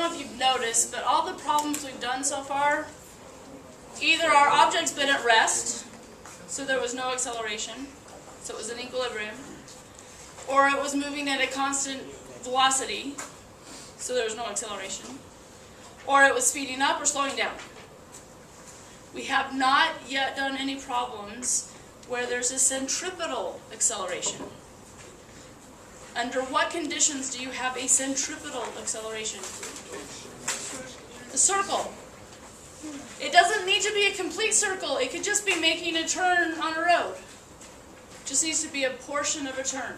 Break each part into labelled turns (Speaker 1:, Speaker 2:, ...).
Speaker 1: know if you've noticed, but all the problems we've done so far, either our object's been at rest, so there was no acceleration, so it was in equilibrium, or it was moving at a constant velocity, so there was no acceleration, or it was speeding up or slowing down. We have not yet done any problems where there's a centripetal acceleration. Under what conditions do you have a centripetal acceleration? The circle. It doesn't need to be a complete circle. It could just be making a turn on a road. It just needs to be a portion of a turn.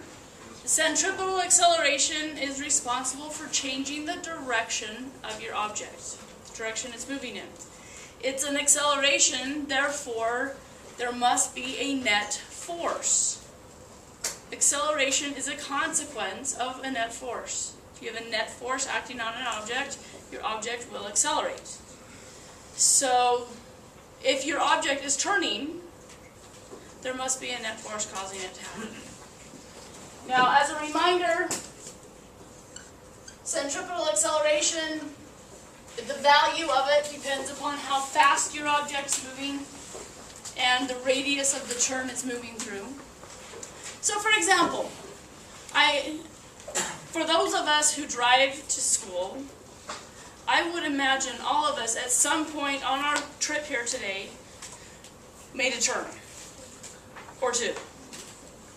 Speaker 1: The centripetal acceleration is responsible for changing the direction of your object, the direction it's moving in. It's an acceleration, therefore, there must be a net force. Acceleration is a consequence of a net force. If you have a net force acting on an object, your object will accelerate. So, if your object is turning, there must be a net force causing it to happen. Now, as a reminder, centripetal acceleration, the value of it depends upon how fast your object's moving and the radius of the turn it's moving through. So, for example, for those of us who drive to school, I would imagine all of us at some point on our trip here today made a turn, or two,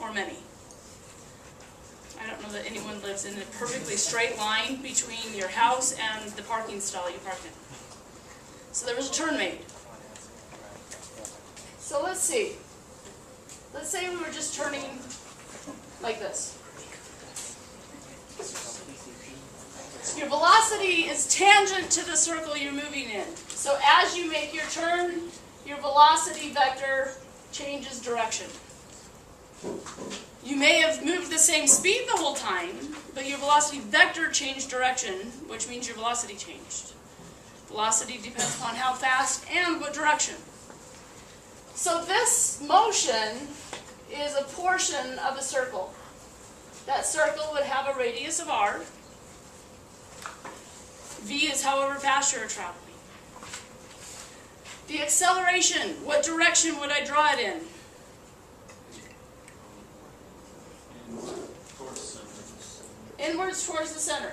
Speaker 1: or many. I don't know that anyone lives in a perfectly straight line between your house and the parking stall you park in. So there was a turn made. So let's see. Let's say we were just turning like this. Your velocity is tangent to the circle you're moving in. So as you make your turn, your velocity vector changes direction. You may have moved the same speed the whole time, but your velocity vector changed direction, which means your velocity changed. Velocity depends upon how fast and what direction. So this motion is a portion of a circle. That circle would have a radius of r. V is however fast you're traveling. The acceleration, what direction would I draw it in? Inwards towards the center.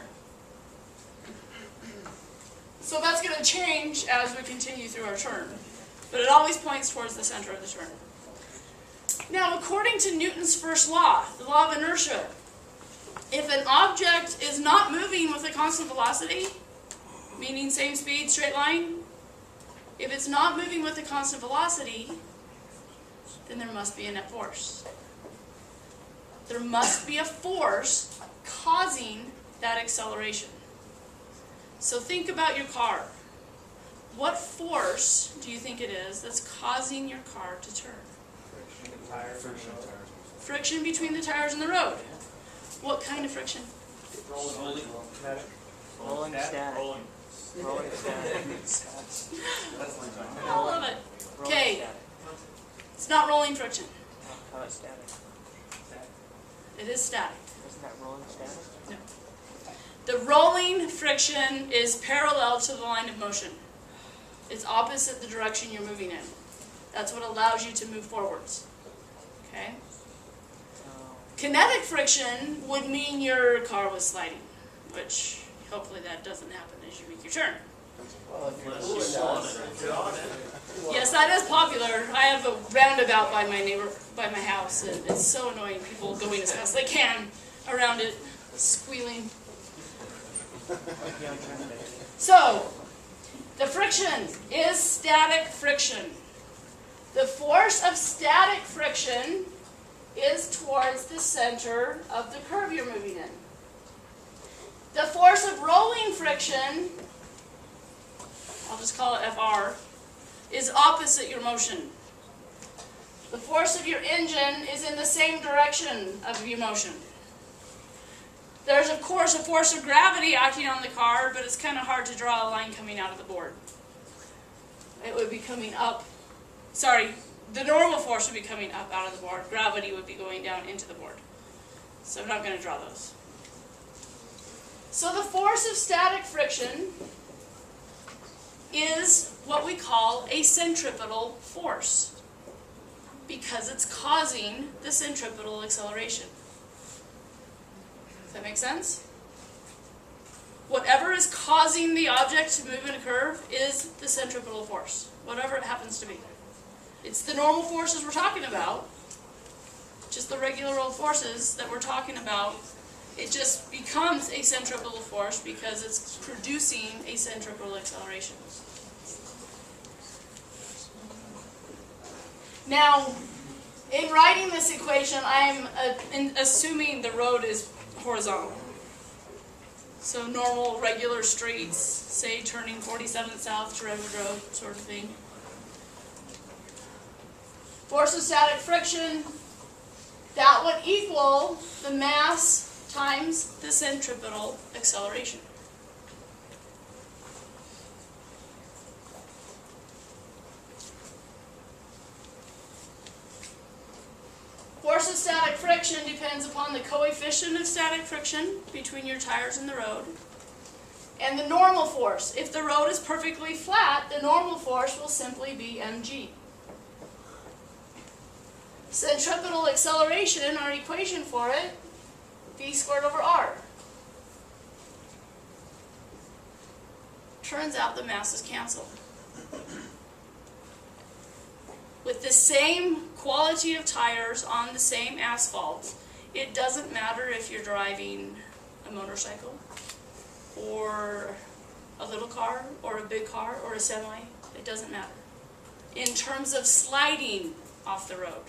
Speaker 1: So that's going to change as we continue through our turn. But it always points towards the center of the turn. Now, according to Newton's first law, the law of inertia, if an object is not moving with a constant velocity, meaning same speed, straight line, if it's not moving with a constant velocity, then there must be a net force. There must be a force causing that acceleration. So think about your car. What force do you think it is that's causing your car to turn? Friction between the tires and the road. What kind of friction?
Speaker 2: Rolling static.
Speaker 1: I love it. Okay. It's not rolling friction.
Speaker 2: How about static?
Speaker 1: It is static.
Speaker 2: Isn't that rolling static?
Speaker 1: No. The rolling friction is parallel to the line of motion. It's opposite the direction you're moving in. That's what allows you to move forwards. Okay? Kinetic friction would mean your car was sliding, which hopefully that doesn't happen as you make your turn. Yes, that is popular. I have a roundabout by my house, and it's so annoying. People going as fast as they can around it, squealing. So, the friction is static friction. The force of static friction is towards the center of the curve you're moving in. The force of rolling friction, I'll just call it FR, is opposite your motion. The force of your engine is in the same direction of your motion. There's, of course, a force of gravity acting on the car, but it's kind of hard to draw a line coming out of the board. It would be coming up. Sorry, the normal force would be coming up out of the board. Gravity would be going down into the board. So I'm not going to draw those. So the force of static friction is what we call a centripetal force, because it's causing the centripetal acceleration. Does that make sense? Whatever is causing the object to move in a curve is the centripetal force, whatever it happens to be. It's the normal forces we're talking about, just the regular old forces that we're talking about. It just becomes a centripetal force because it's producing a centripetal acceleration. Now, in writing this equation, I'm assuming the road is horizontal. So normal, regular streets, say turning 47th south to Redwood Road, sort of thing. Force of static friction, that would equal the mass times the centripetal acceleration. Force of static friction depends upon the coefficient of static friction between your tires and the road, and the normal force. If the road is perfectly flat, the normal force will simply be mg. Centripetal acceleration, our equation for it, v squared over r. Turns out the masses cancel. With the same quality of tires on the same asphalt, it doesn't matter if you're driving a motorcycle or a little car or a big car or a semi. It doesn't matter. In terms of sliding off the road.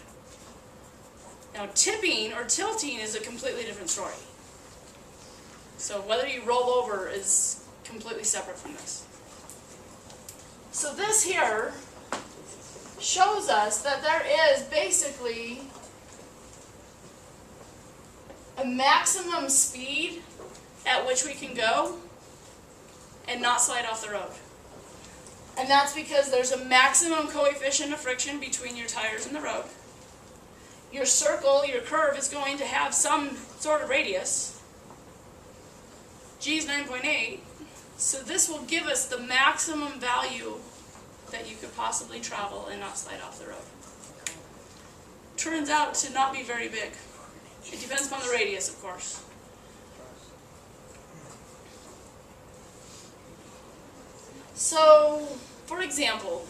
Speaker 1: Now, tipping or tilting is a completely different story. So whether you roll over is completely separate from this. So this here shows us that there is basically a maximum speed at which we can go and not slide off the road. And that's because there's a maximum coefficient of friction between your tires and the road. Your circle, your curve, is going to have some sort of radius. G is 9.8, so this will give us the maximum value that you could possibly travel and not slide off the road. Turns out to not be very big. It depends upon the radius, of course. So, for example,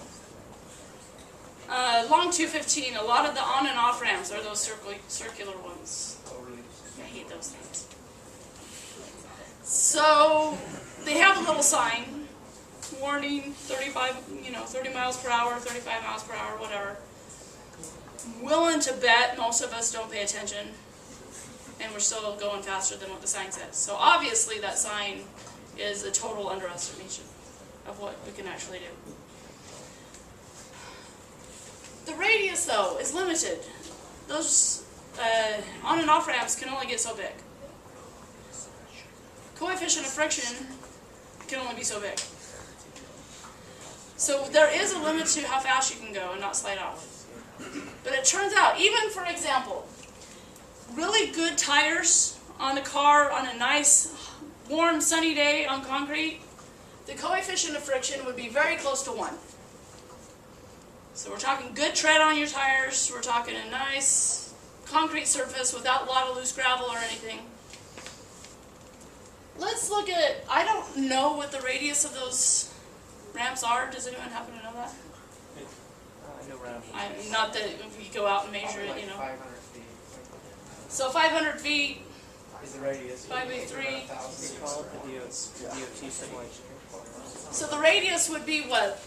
Speaker 1: along 215, a lot of the on and off ramps are those circular ones. I hate those things. So they have a little sign, warning, 30 miles per hour, 35 miles per hour, whatever. I'm willing to bet most of us don't pay attention, and we're still going faster than what the sign says. So obviously that sign is a total underestimation of what we can actually do. The radius, though, is limited. Those on and off ramps can only get so big. Coefficient of friction can only be so big. So there is a limit to how fast you can go and not slide off. But it turns out, even for example, really good tires on a car on a nice, warm, sunny day on concrete, the coefficient of friction would be very close to 1. So we're talking good tread on your tires, we're talking a nice concrete surface without a lot of loose gravel or anything. Let's look at, I don't know what the radius of those ramps are. Does anyone happen to know that?
Speaker 2: I know ramps.
Speaker 1: Not that if you go out and measure it, you know.
Speaker 3: 500 feet.
Speaker 1: So 500 feet,
Speaker 3: Is the radius.
Speaker 1: 5 by 3.
Speaker 2: We call it the DOT simulation.
Speaker 1: So the radius would be what?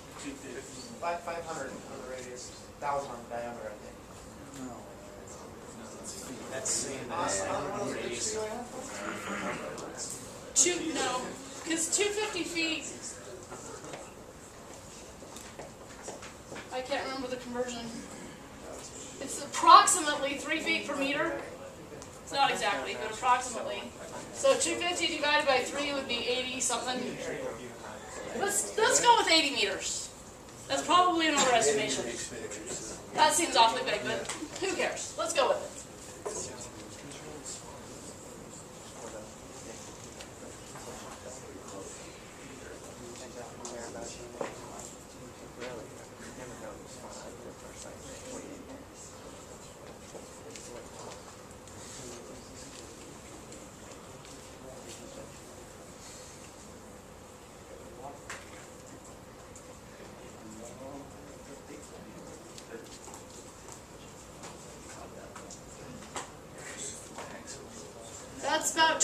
Speaker 3: 500 on the radius, 1,000 on the diameter, I think.
Speaker 4: No.
Speaker 5: That's saying that it's radius.
Speaker 1: No, because 250 feet, I can't remember the conversion. It's approximately 3 feet per meter. It's not exactly, but approximately. So 250 divided by 3 would be 80 something. Let's go with 80 meters. That's probably an overestimation. That seems awfully big, but who cares? Let's go with it.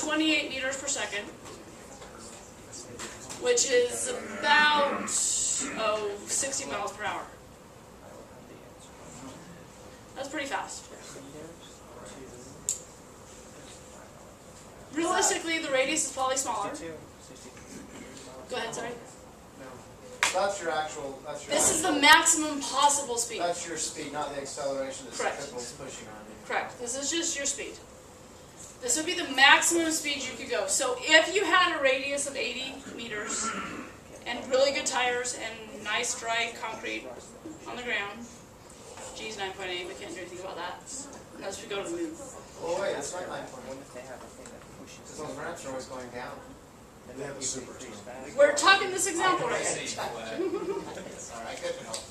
Speaker 1: 28 meters per second, which is about 60 miles per hour. That's pretty fast. Realistically, the radius is probably smaller. Go ahead, sorry.
Speaker 3: That's your actual,
Speaker 1: This is the maximum possible speed.
Speaker 3: that's your speed, not the acceleration that
Speaker 1: Correct.
Speaker 3: centripetal's pushing on you.
Speaker 1: Correct. This is just your speed. This would be the maximum speed you could go. So if you had a radius of 80 meters and really good tires and nice dry concrete on the ground, G's 9.8, we can't do anything about that unless we go to the moon.
Speaker 3: Oh wait, that's not 9.1.
Speaker 2: If they have a thing that pushes.
Speaker 3: Because those ramps are always going down.
Speaker 5: They have a super tunnel.
Speaker 1: We're talking this example right now.
Speaker 3: Sorry, I couldn't help.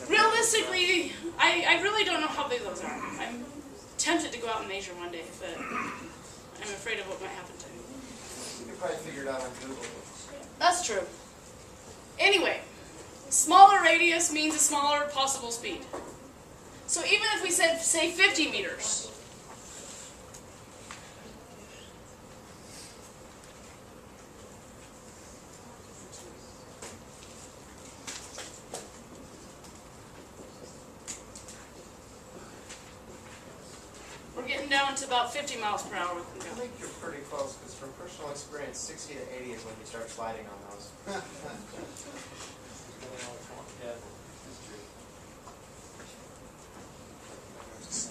Speaker 1: Realistically, I really don't know how big those are. I'm tempted to go out and measure one day, but I'm afraid of what might happen to me.
Speaker 3: You could probably figure it out on Google.
Speaker 1: That's true. Anyway, smaller radius means a smaller possible speed. So even if we said, say, 50 meters, we're getting down to about 50 miles per hour. We can
Speaker 3: I
Speaker 1: go.
Speaker 3: think you're pretty close, because from personal experience, 60 to 80 is when you start sliding on those.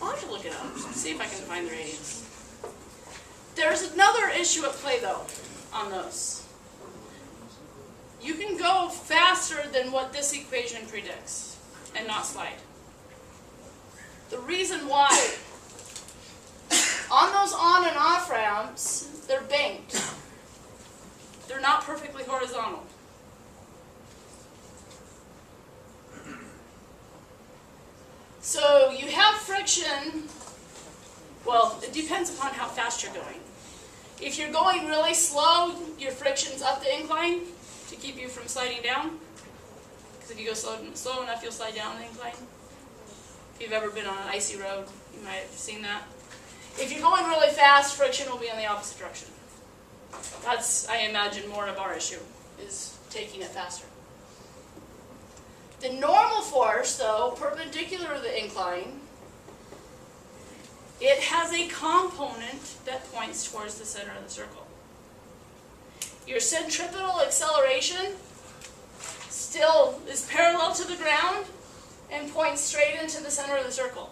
Speaker 1: I'll have to look it up, see if I can find the radius. There's another issue at play, though, on those. You can go faster than what this equation predicts and not slide. The reason why, on those on and off ramps, they're banked. They're not perfectly horizontal. So you have friction, well, it depends upon how fast you're going. If you're going really slow, your friction's up the incline to keep you from sliding down. Because if you go slow enough, you'll slide down the incline. If you've ever been on an icy road, you might have seen that. If you're going really fast, friction will be in the opposite direction. That's, I imagine, more of our issue, is taking it faster. The normal force, though, perpendicular to the incline, it has a component that points towards the center of the circle. Your centripetal acceleration still is parallel to the ground and points straight into the center of the circle.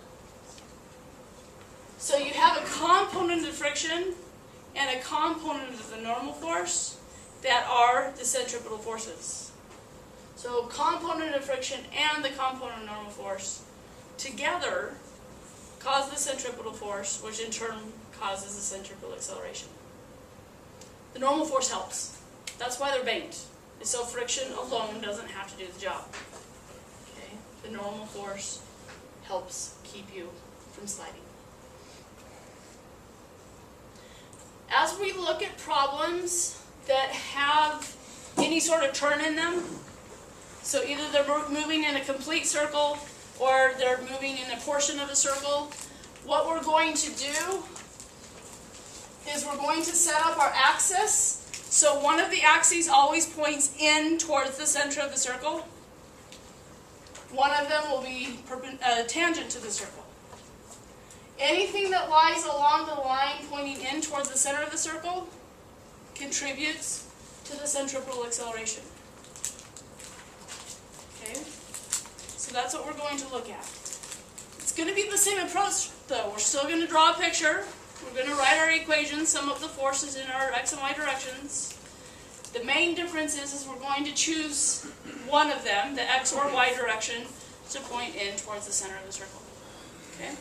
Speaker 1: So you have a component of friction and a component of the normal force that are the centripetal forces. So component of friction and the component of normal force together cause the centripetal force, which in turn causes the centripetal acceleration. The normal force helps. That's why they're banked. So friction alone doesn't have to do the job. Okay? The normal force helps keep you from sliding. As we look at problems that have any sort of turn in them, so either they're moving in a complete circle or they're moving in a portion of a circle, what we're going to do is we're going to set up our axis. So one of the axes always points in towards the center of the circle. One of them will be tangent to the circle. Anything that lies along the line pointing in towards the center of the circle contributes to the centripetal acceleration. Okay? So that's what we're going to look at. It's going to be the same approach, though. We're still going to draw a picture. We're going to write our equations, sum up the forces in our x and y directions. The main difference is we're going to choose one of them, the x or y direction, to point in towards the center of the circle. Okay?